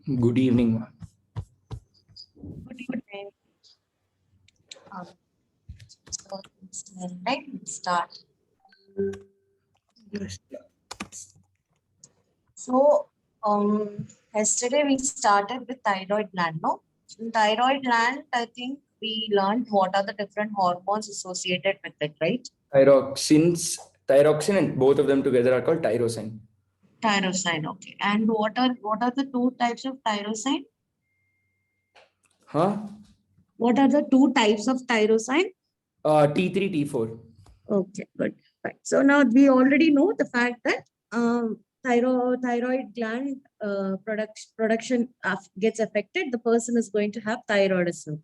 Good evening, ma'am. Good evening. Um, right, let's start. Yes. So, yesterday we started with thyroid gland, no? In thyroid gland, I think we learned what are the different hormones associated with it, right? Thyroxine, and both of them together are called tyrosine. Tyrosine, okay. And what are the two types of tyrosine? Huh? What are the two types of tyrosine? T3, T4. Okay, good. Right. So now we already know the fact that thyroid gland production gets affected. The person is going to have thyroidism.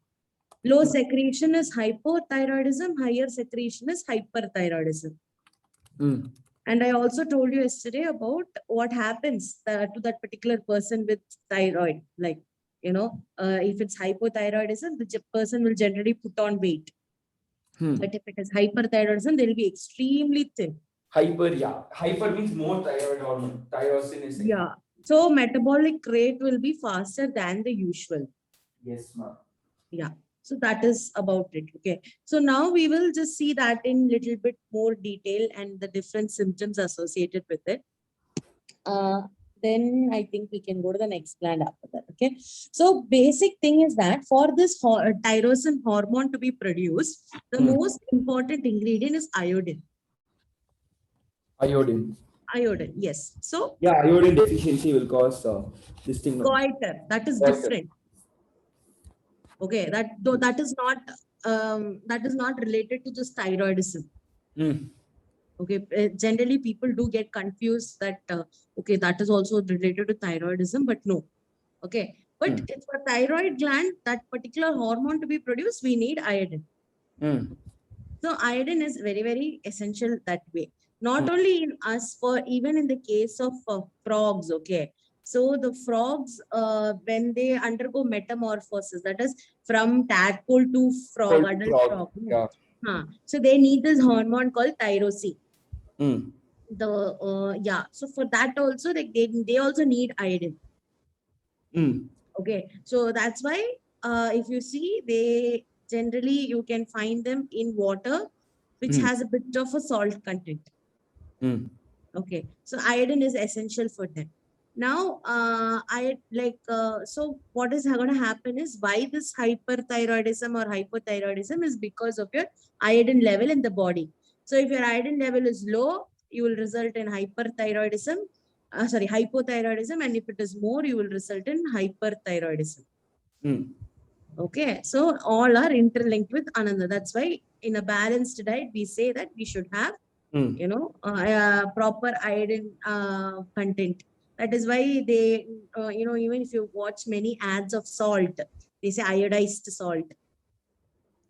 Low secretion is hypothyroidism. Higher secretion is hyperthyroidism. Mm. And I also told you yesterday about what happens to that particular person with thyroid. Like, if it's hypothyroidism, the person will generally put on weight. But if it is hyperthyroidism, they'll be extremely thin. Hyper, yeah. Hyper means more thyroid hormone. Tyrosine is second. Yeah. So metabolic rate will be faster than the usual. Yes, ma'am. Yeah. So that is about it. Okay. So now we will just see that in little bit more detail and the different symptoms associated with it. Then I think we can go to the next slide after that. Okay. So basic thing is that for this tyrosine hormone to be produced, the most important ingredient is iodine. Iodine. Iodine, yes. So yeah, iodine deficiency will cause this thing. Goiter, that is Goiter. different. Okay, that is not related to just thyroidism. Okay, generally people do get confused that okay, that is also related to thyroidism, but no. Okay, but if for thyroid gland, that particular hormone to be produced, we need iodine. So iodine is very, very essential that way. Not only in us, for even in the case of frogs, okay. So the frogs, when they undergo metamorphosis, that is from tadpole to frog, adult frog. Yeah. So they need this hormone called tyrosine. Mm. So for that also, they also need iodine. Okay, so that's why if you see, they generally you can find them in water which has a bit of a salt content. Okay, so iodine is essential for them. Now, so what is going to happen is why this hyperthyroidism or hypothyroidism is because of your iodine level in the body. So if your iodine level is low, you will result in hyperthyroidism, hypothyroidism, and if it is more, you will result in hyperthyroidism. Okay, so all are interlinked with another. That's why in a balanced diet, we say that we should have proper iodine content. That is why they, even if you watch many ads of salt, they say iodized salt.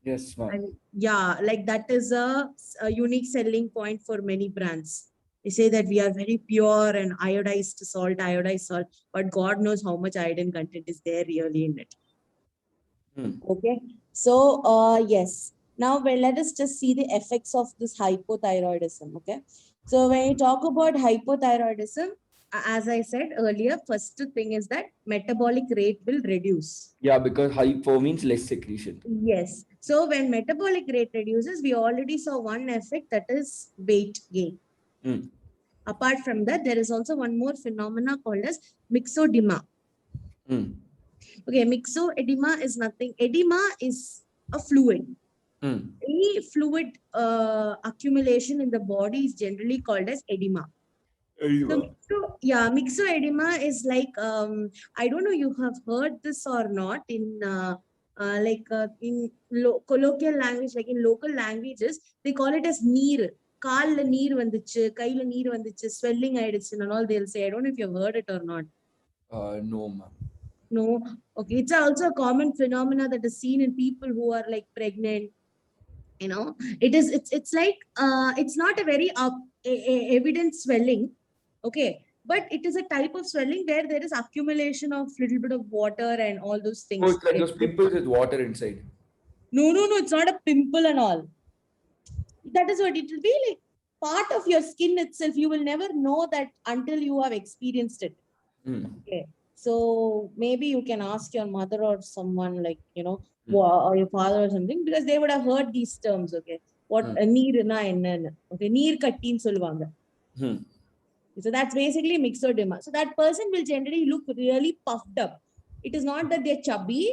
Yes, ma'am. Yeah, like that is a unique selling point for many brands. They say that we are very pure and iodized salt, but God knows how much iodine content is there really in it. Okay, so yes. Now, let us just see the effects of this hypothyroidism. Okay, so when you talk about hypothyroidism, as I said earlier, first thing is that metabolic rate will reduce. Yeah, because hypo means less secretion. Yes. So when metabolic rate reduces, we already saw one effect, that is weight gain. Apart from that, there is also one more phenomena called as myxedema. Okay, myxedema is nothing. Edema is a fluid. Any fluid accumulation in the body is generally called as edema. Myxedema is like, I don't know you have heard this or not in colloquial language, like in local languages, they call it as neer. Kaalla neer vanduchu, kaila neer vanduchu, swelling aidichu and all they'll say. I don't know if you've heard it or not. No, ma'am. No. Okay, it's also a common phenomena that is seen in people who are like pregnant. It's like it's not a very evident swelling. Okay, but it is a type of swelling where there is accumulation of little bit of water and all those things. Oh, it's like those pimples with water inside. No, it's not a pimple and all. That is what it will be like, part of your skin itself. You will never know that until you have experienced it. Okay. So maybe you can ask your mother or someone like, Hmm. or your father or something, because they would have heard these terms, okay? What neer na enna, okay? Neer kattin solvanga. Hmm. So that's basically myxedema. So that person will generally look really puffed up. It is not that they're chubby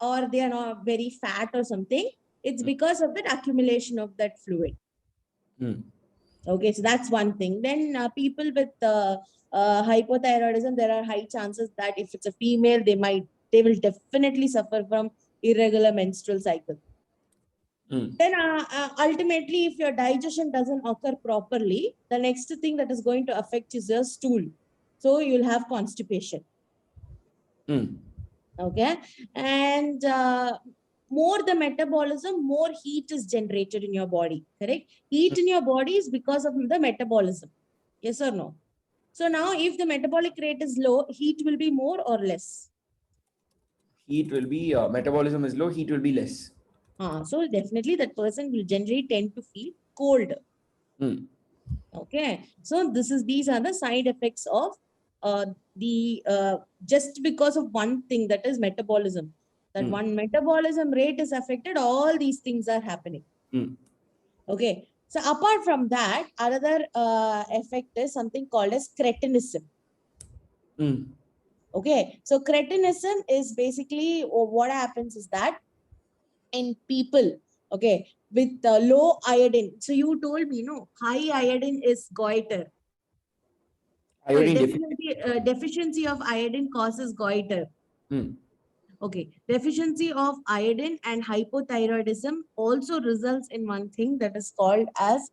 or they are not very fat or something. It's because of that accumulation of that fluid. Hmm. Okay, so that's one thing. Then people with hypothyroidism, there are high chances that if it's a female, they will definitely suffer from irregular menstrual cycle. Then ultimately, if your digestion doesn't occur properly, the next thing that is going to affect is your stool. So you'll have constipation. Okay. And more the metabolism, more heat is generated in your body. Correct? Heat in your body is because of the metabolism. Yes or no? So now if the metabolic rate is low, heat will be more or less. Heat will be, metabolism is low, heat will be less. So definitely that person will generally tend to feel cold. Okay. So these are the side effects of just because of one thing, that is metabolism. That one metabolism rate is affected, all these things are happening. Okay. So apart from that, another effect is something called as cretinism. Okay. So cretinism is basically what happens is that in people, okay, with low iodine. So you told me, no, high iodine is goiter. Sorry, deficiency of iodine causes goiter. Okay, deficiency of iodine and hypothyroidism also results in one thing that is called as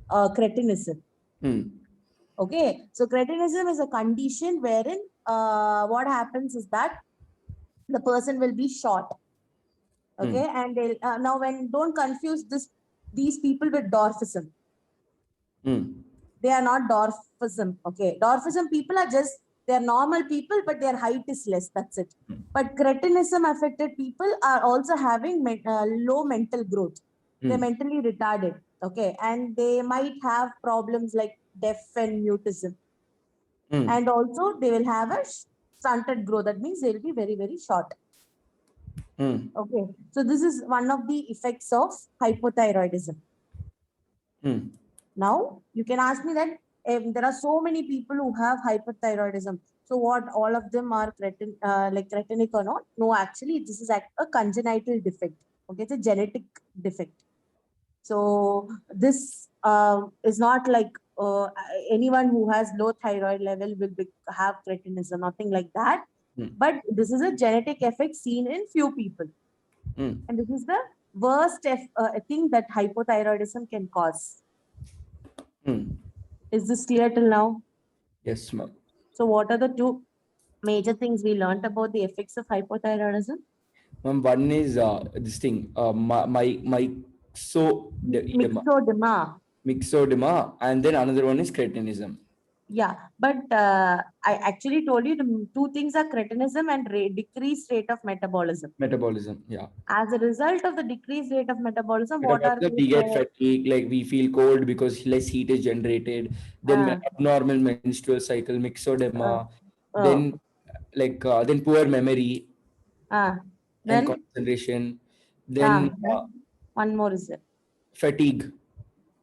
cretinism. Okay, so cretinism is a condition wherein what happens is that the person will be short. Okay, and now don't confuse these people with dwarfism. They are not dwarfism. Okay, dwarfism people are just, they are normal people, but their height is less. That's it. But cretinism affected people are also having low mental growth. They're mentally retarded. Okay, and they might have problems like deaf and mutism. And also they will have a stunted growth. That means they will be very, very short. Okay, so this is one of the effects of hypothyroidism. Now you can ask me that there are so many people who have hyperthyroidism. So what, all of them are cretinic or not? No, actually this is a congenital defect. Okay, it's a genetic defect. So this is not like anyone who has low thyroid level will have cretinism, nothing like that. But this is a genetic effect seen in few people. And this is the worst thing that hypothyroidism can cause. Is this clear till now? Yes, ma'am. So what are the two major things we learned about the effects of hypothyroidism? One is this thing, myxedema, and then another one is cretinism. Yeah, but I actually told you the two things are cretinism and decreased rate of metabolism. Metabolism, yeah. As a result of the decreased rate of metabolism, what are we get fatigue, like we feel cold because less heat is generated. Then abnormal menstrual cycle, myxedema. Then then poor memory and concentration. Then one more is there. Fatigue.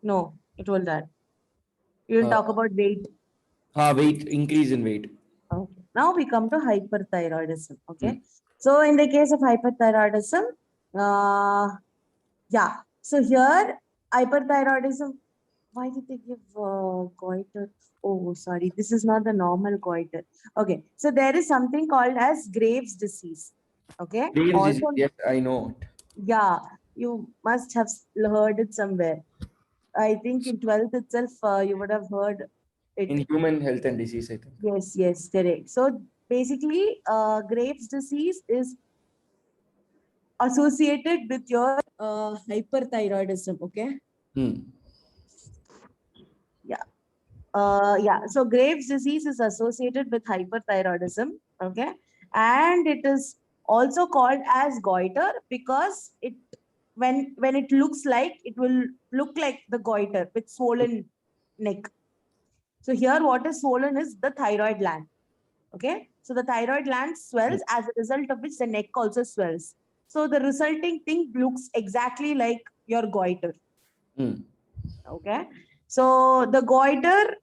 No, it will that. You will talk about weight. Weight, increase in weight. Okay. Now we come to hyperthyroidism. Okay. So in the case of hyperthyroidism, yeah. So here, hyperthyroidism, why did they give goiter? Oh, sorry. This is not the normal goiter. Okay. So there is something called as Graves' disease. Okay. Graves' disease, yes, I know. Yeah. You must have heard it somewhere. I think in 12th itself, you would have heard it. In Human Health and Disease, I think. Yes, yes, correct. So basically, Graves' disease is associated with your hyperthyroidism. Okay. Yeah. Yeah. So Graves' disease is associated with hyperthyroidism. Okay. And it is also called as goiter because when it looks like, it will look like the goiter with swollen neck. So here what is swollen is the thyroid gland. Okay. So the thyroid gland swells, as a result of which the neck also swells. So the resulting thing looks exactly like your goiter. Okay. So the goiter,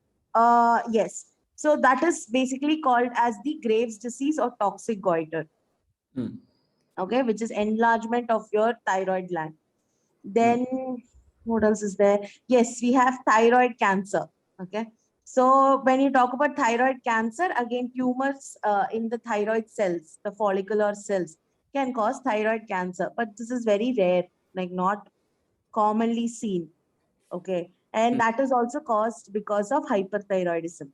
yes. So that is basically called as the Graves' disease or toxic goiter. Okay, which is enlargement of your thyroid gland. Then what else is there? Yes, we have thyroid cancer. Okay. So when you talk about thyroid cancer, again, tumors in the thyroid cells, the follicular cells, can cause thyroid cancer. But this is very rare, like not commonly seen. Okay. And that is also caused because of hyperthyroidism.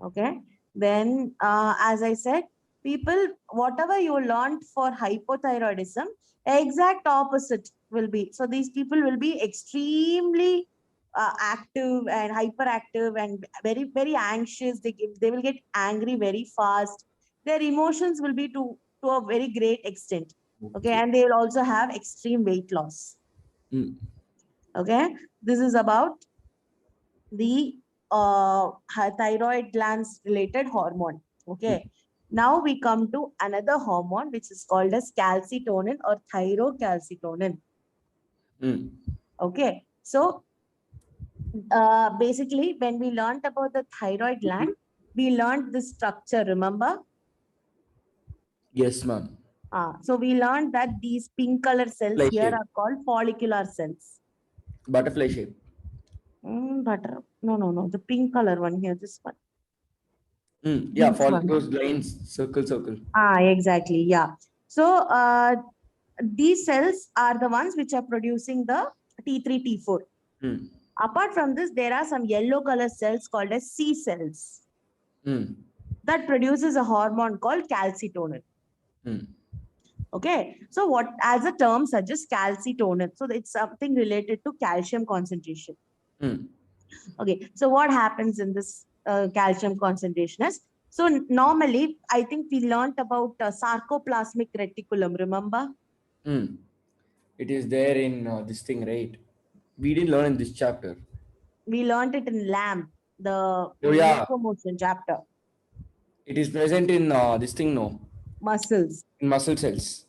Okay. Then, as I said, people, whatever you learned for hypothyroidism, exact opposite will be. So these people will be extremely active and hyperactive and very, very anxious. They will get angry very fast. Their emotions will be to a very great extent. Okay. And they will also have extreme weight loss. Okay. This is about the thyroid glands related hormone. Okay. Now we come to another hormone which is called as calcitonin or thyrocalcitonin. Okay. So basically when we learned about the thyroid gland, we learned this structure, remember? Yes, ma'am. So we learned that these pink color cells Fly here shape. are called follicular cells. Butterfly shape. No. The pink color one here, this one. Yeah, those lines, circle. Exactly. Yeah. So these cells are the ones which are producing the T3, T4. Apart from this, there are some yellow color cells called as C cells that produces a hormone called calcitonin. Okay. So what, as the term suggests, calcitonin. So it's something related to calcium concentration. Okay. So what happens in this calcium concentration is, so normally, I think we learned about sarcoplasmic reticulum, remember? It is there in this thing, right? We didn't learn in this chapter. We learned it in LAM, the locomotion chapter. It is present in this thing, no? Muscles. In muscle cells.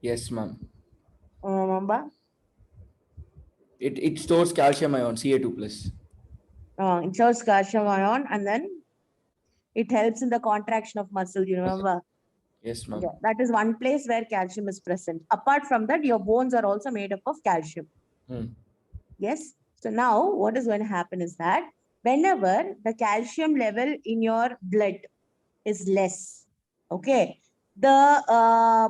Yes, ma'am. Remember? It stores calcium ion, Ca2+. It stores calcium ion and then it helps in the contraction of muscle, you remember? Yes, ma'am. Okay. That is one place where calcium is present. Apart from that, your bones are also made up of calcium. Yes. So now what is going to happen is that whenever the calcium level in your blood is less, okay, the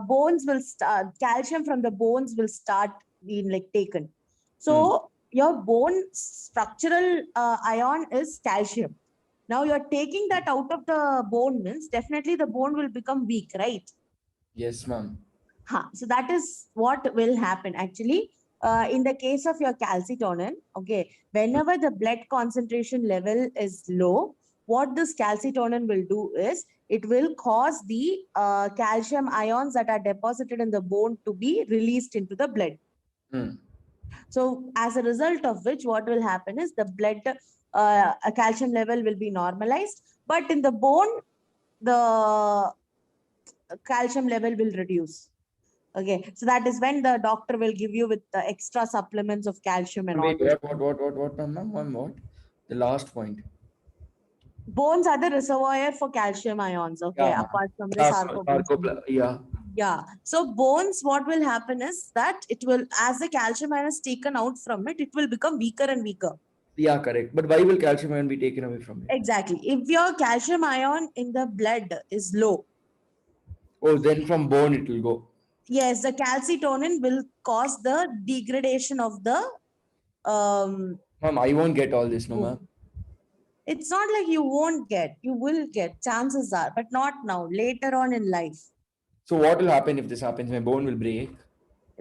bones will start, calcium from the bones will start being like taken. So your bone structural ion is calcium. Now you're taking that out of the bone means definitely the bone will become weak, right? Yes, ma'am. So that is what will happen actually. In the case of your calcitonin, okay, whenever the blood concentration level is low, what this calcitonin will do is it will cause the calcium ions that are deposited in the bone to be released into the blood. So as a result of which, what will happen is the blood calcium level will be normalized, but in the bone, the calcium level will reduce. Okay, so that is when the doctor will give you with the extra supplements of calcium and all. What, ma'am? What? The last point. Bones are the reservoir for calcium ions, okay, apart from the sarcoplasm. Yeah. So bones, what will happen is that it will, as the calcium ion is taken out from it, it will become weaker and weaker. Yeah, correct. But why will calcium ion be taken away from it? Exactly. If your calcium ion in the blood is low. Oh, then from bone it will go. Yes, the calcitonin will cause the degradation of the ma'am, I won't get all this, no, ma'am. It's not like you won't get, you will get, chances are, but not now, later on in life. So what will happen if this happens? My bone will break.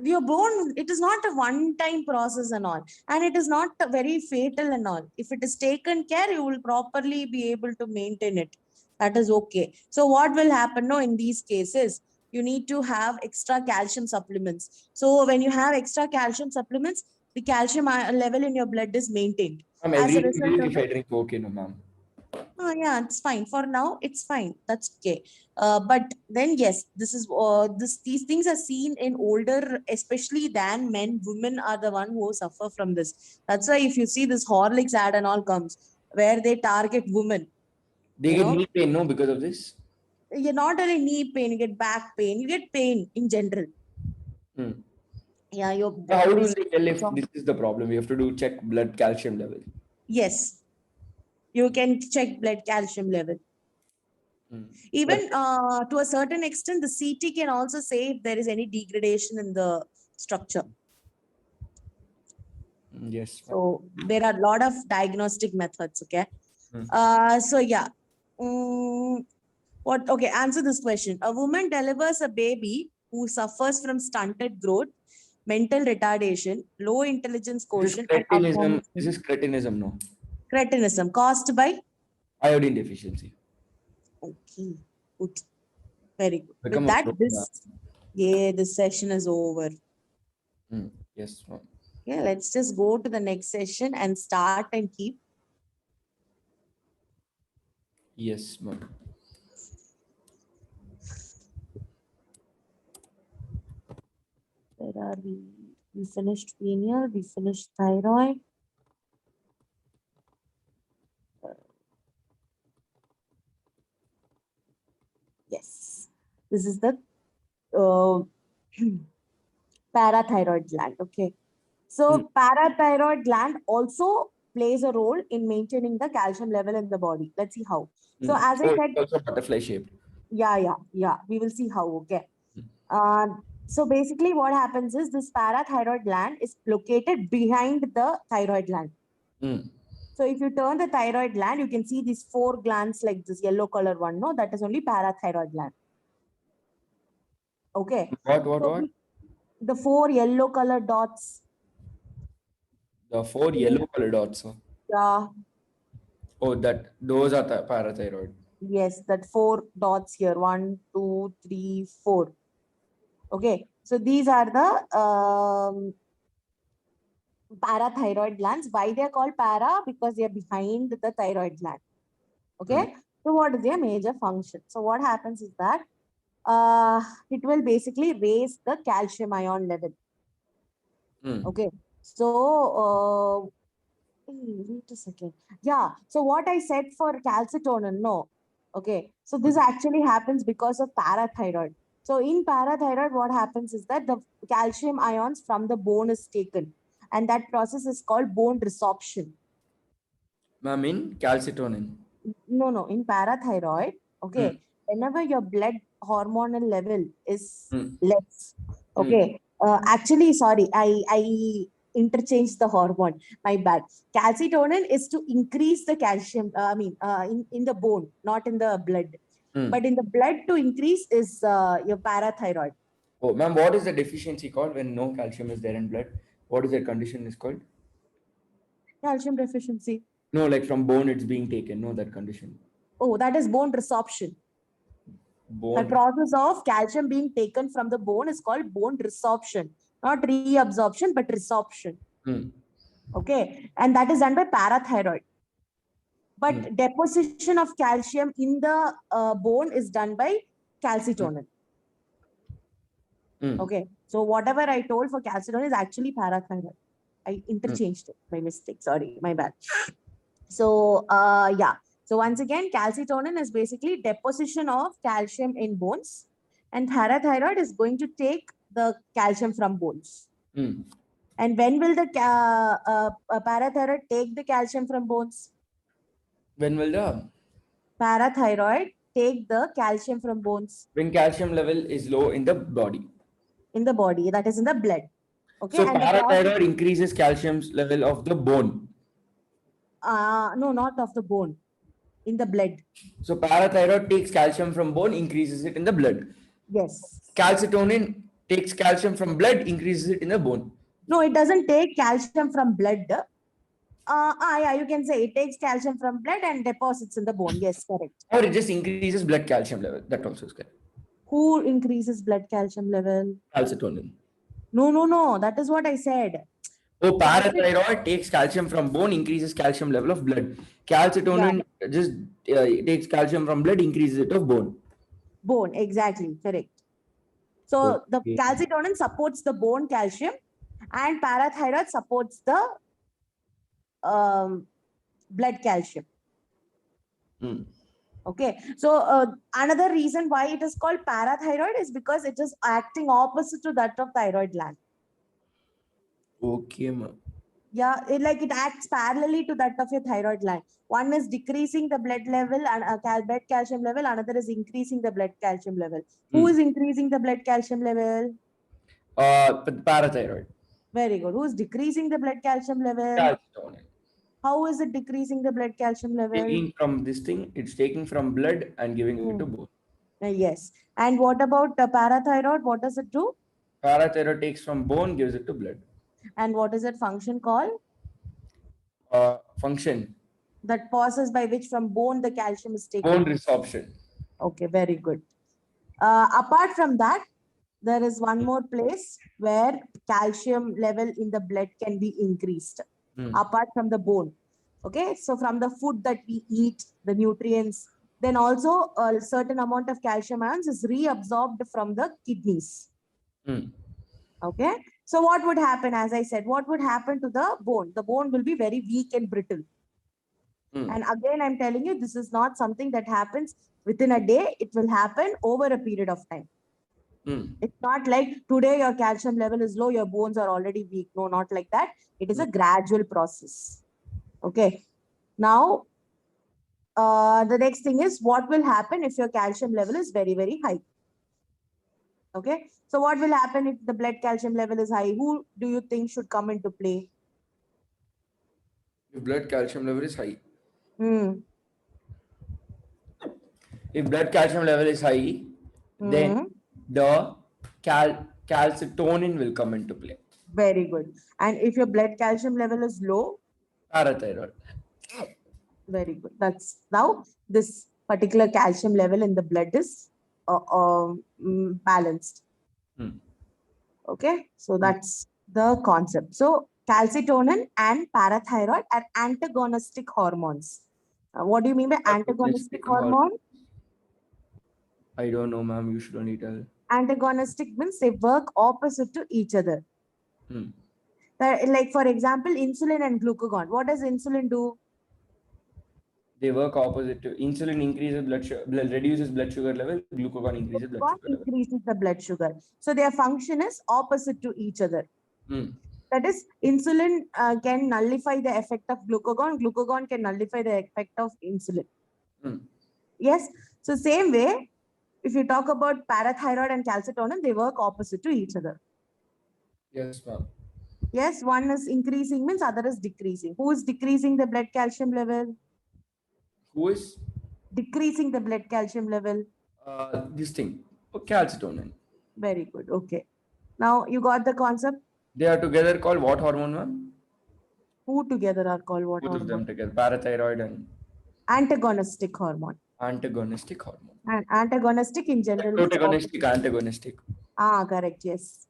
Your bone, it is not a one-time process and all, and it is not very fatal and all. If it is taken care, you will properly be able to maintain it. That is okay. So what will happen now in these cases? You need to have extra calcium supplements. So when you have extra calcium supplements, the calcium level in your blood is maintained. Ma'am, every day if I drink okay, no, ma'am. Yeah, it's fine. For now, it's fine. That's okay. But then yes, these things are seen in older, especially than men. Women are the one who suffer from this. That's why if you see this Horlicks ad and all comes, where they target women, They get knee pain, no, because of this. you're not only knee pain, you get back pain, you get pain in general. Yeah, How do they tell if this is the problem? We have to do check blood calcium level. Yes, you can check blood calcium level. Even to a certain extent, the CT can also say if there is any degradation in the structure. Yes. So there are a lot of diagnostic methods. Okay. So yeah. Okay, answer this question. A woman delivers a baby who suffers from stunted growth, mental retardation, low intelligence quotient, and abnormal. This is cretinism, no? Cretinism caused by Iodine deficiency. Okay, good. Very good. Become With that, a this session is over. Yes. Ma'am. Yeah, let's just go to the next session and start and keep. Yes, ma'am. Where are we? We finished pineal, we finished thyroid. Yes, this is the parathyroid gland. Okay, so parathyroid gland also plays a role in maintaining the calcium level in the body. Let's see how. So as I said, also butterfly shaped. Yeah. We will see how. Okay. So basically, what happens is this parathyroid gland is located behind the thyroid gland. So if you turn the thyroid gland, you can see these 4 glands like this yellow color one. No, that is only parathyroid gland. Okay. What? The 4 yellow color dots. The 4 yellow color dots. Yeah. Oh, those are the parathyroid. Yes, that 4 dots here. 1, 2, 3, 4. Okay. So these are the parathyroid glands. Why they are called para? Because they are behind the thyroid gland. Okay. So what is their major function? So what happens is that it will basically raise the calcium ion level. Okay. So wait a second. Yeah. So what I said for calcitonin, no. Okay. So this actually happens because of parathyroid. So in parathyroid, what happens is that the calcium ions from the bone is taken. And that process is called bone resorption. Ma'am, in calcitonin? No. In parathyroid, okay, whenever your blood hormonal level is less, okay. Actually, sorry, I interchanged the hormone. My bad. Calcitonin is to increase the calcium. In the bone, not in the blood. But in the blood to increase is your parathyroid. Oh, ma'am, what is the deficiency called when no calcium is there in blood? What is that condition is called? Calcium deficiency. No, like from bone it's being taken. No, that condition. Oh, that is bone resorption. The process of calcium being taken from the bone is called bone resorption. Not reabsorption, but resorption. Okay. And that is done by parathyroid. But deposition of calcium in the bone is done by calcitonin. Okay. So whatever I told for calcitonin is actually parathyroid. I interchanged it by mistake. Sorry, my bad. So yeah. So once again, calcitonin is basically deposition of calcium in bones, and parathyroid is going to take the calcium from bones. And when will the parathyroid take the calcium from bones? When will the parathyroid take the calcium from bones? When calcium level is low in the body. In the body, that is in the blood. Okay. So parathyroid increases calcium level of the bone. No, not of the bone. In the blood. So parathyroid takes calcium from bone, increases it in the blood. Yes. Calcitonin takes calcium from blood, increases it in the bone. No, it doesn't take calcium from blood. Yeah, you can say it takes calcium from blood and deposits in the bone. Yes, correct. Or it just increases blood calcium level. That also is correct. Who increases blood calcium level? Calcitonin. No. That is what I said. Oh, parathyroid takes calcium from bone, increases calcium level of blood. Calcitonin just takes calcium from blood, increases it of bone. Bone, exactly, correct. So the Okay. calcitonin supports the bone calcium and parathyroid supports the blood calcium. Okay, so another reason why it is called parathyroid is because it is acting opposite to that of thyroid gland. Okay, ma'am. Yeah, it acts parallelly to that of your thyroid gland. One is decreasing the blood level and blood calcium level. Another is increasing the blood calcium level. Who is increasing the blood calcium level? Parathyroid. Very good. Who is decreasing the blood calcium level? Calcitonin. How is it decreasing the blood calcium level? Taking from this thing, it's taking from blood and giving it to bone. Yes. And what about parathyroid? What does it do? Parathyroid takes from bone, gives it to blood. And what is that function called? Function. That process by which from bone the calcium is taken. Bone resorption. Okay, very good. Apart from that, there is one more place where calcium level in the blood can be increased, apart from the bone. Okay, so from the food that we eat, the nutrients, then also a certain amount of calcium ions is reabsorbed from the kidneys. Okay, so what would happen? As I said, what would happen to the bone? The bone will be very weak and brittle. And again, I'm telling you, this is not something that happens within a day. It will happen over a period of time. It's not like today your calcium level is low, your bones are already weak. No, not like that. It is a gradual process. Okay. Now, the next thing is what will happen if your calcium level is very, very high. Okay. So what will happen if the blood calcium level is high? Who do you think should come into play? If blood calcium level is high. If blood calcium level is high, then the calcitonin will come into play. Very good. And if your blood calcium level is low? Parathyroid. Very good. That's now this particular calcium level in the blood is balanced. Okay, so that's the concept. So calcitonin and parathyroid are antagonistic hormones. What do you mean by antagonistic hormone? I don't know, ma'am. You should only tell. Antagonistic means they work opposite to each other. Like for example, insulin and glucagon. What does insulin do? They work opposite to insulin increases reduces blood sugar level. Glucagon increases blood sugar level. Increases the blood sugar. So their function is opposite to each other. That is, insulin can nullify the effect of glucagon. Glucagon can nullify the effect of insulin. Yes. So same way, if you talk about parathyroid and calcitonin, they work opposite to each other. Yes, ma'am. Yes, one is increasing means other is decreasing. Who is decreasing the blood calcium level? Who is decreasing the blood calcium level? This thing. Calcitonin. Very good. Okay. Now you got the concept? They are together called what hormone, ma'am? Who together are called what hormone? Both of them together. Parathyroid and antagonistic hormone. Antagonistic hormone. And antagonistic in general. Protagonistic, antagonistic. Correct. Yes.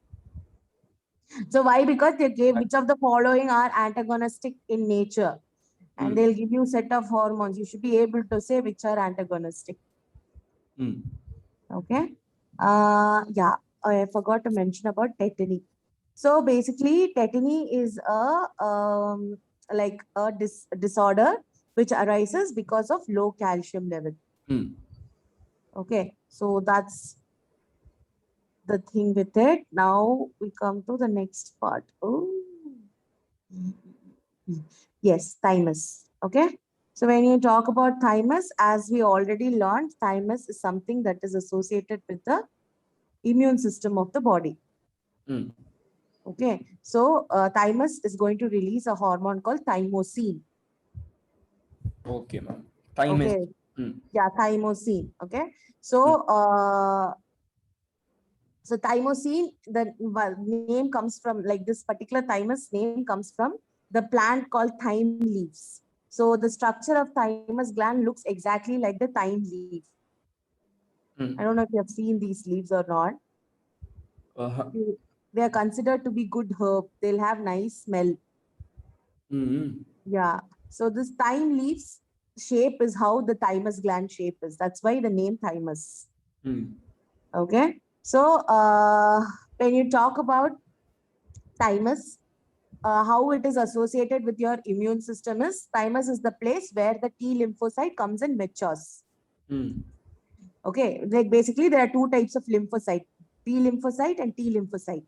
So why? Because they gave which of the following are antagonistic in nature, and they'll give you set of hormones. You should be able to say which are antagonistic. Okay. Yeah, I forgot to mention about tetany. So basically, tetany is a like a disorder which arises because of low calcium level. Okay, so that's the thing with it. Now we come to the next part. Oh, yes, thymus. Okay, so when you talk about thymus, as we already learned, thymus is something that is associated with the immune system of the body. Okay, so thymus is going to release a hormone called thymosin. Okay, ma'am. Thymus. Okay. Yeah, thymosin. Okay, so so thymosin, the name comes from, like, this particular thymus name comes from the plant called thyme leaves. So the structure of thymus gland looks exactly like the thyme leaf. I don't know if you have seen these leaves or not. They are considered to be good herb. They'll have nice smell. Mm-hmm. Yeah. So this thyme leaves shape is how the thymus gland shape is. That's why the name thymus. Mm. Okay. So when you talk about thymus, how it is associated with your immune system is thymus is the place where the T lymphocyte comes and matures. Mm. Okay. Like basically there are two types of lymphocyte, B lymphocyte and T lymphocyte.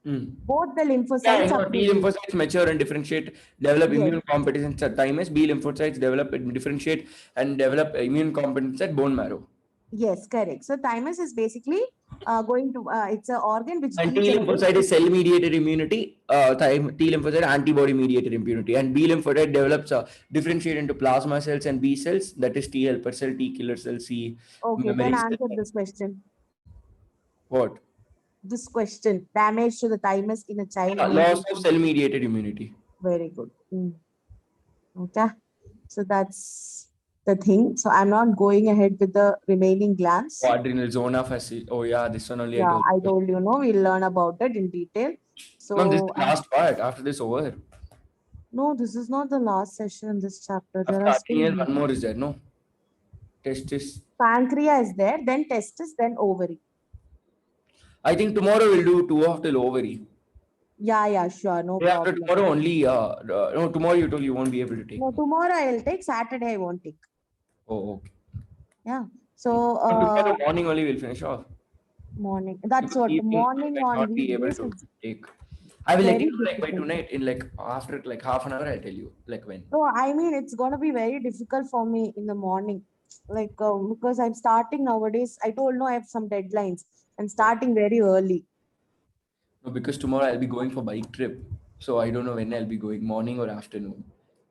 Mm. Both the Yeah, lymphocytes are T lymphocytes mature and differentiate, develop yes. immune competence at thymus. B lymphocytes develop and differentiate and develop immune competence at bone marrow. Yes, correct. So thymus is basically going to it's an organ which And T degenerates. lymphocyte is cell-mediated immunity. T lymphocyte antibody-mediated immunity, and B lymphocyte develops differentiate into plasma cells and B cells. That is T helper cell, T killer cell, C Okay, then memory answer cell. this question. What? This question, damage to the thymus in a child. Loss of cell-mediated immunity. Very good. Okay, so that's the thing. So I'm not going ahead with the remaining glands. Adrenal zona facile. Oh yeah, this one only I Yeah, told I you. told you, no, we'll learn about it in detail. No, this is So the last part. After this over. no, this is not the last session in this chapter. There After are still adrenal, one more is there, no? Testis. pancreas is there, then testis, then ovary. I think tomorrow we'll do 2 of till ovary. Yeah, sure, no Day after problem. tomorrow only, no, tomorrow you told you won't be able to take. No, tomorrow I'll take, Saturday I won't take. Oh, okay. Yeah. So Tomorrow morning only we'll finish off. morning. That's Because what evening morning I might on not be able weekdays to is take. I will let very you know like by difficult. tonight in like after like half an hour I'll tell you like when. No, I mean it's gonna be very difficult for me in the morning, like because I'm starting nowadays. I told no, I have some deadlines and starting very early. No, because tomorrow I'll be going for bike trip. So I don't know when I'll be going, morning or afternoon.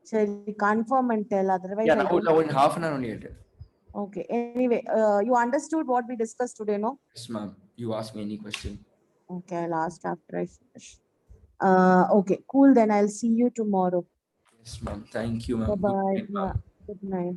So you confirm and tell. Otherwise, Yeah, I don't. now in half an hour only I'll tell. Okay. Anyway, you understood what we discussed today, no? Yes, ma'am. You ask me any question. Okay, I'll ask after I finish. Okay, cool. Then I'll see you tomorrow. Yes, ma'am. Thank you, Bye ma'am. Good bye. night, Yeah. ma'am. Good night.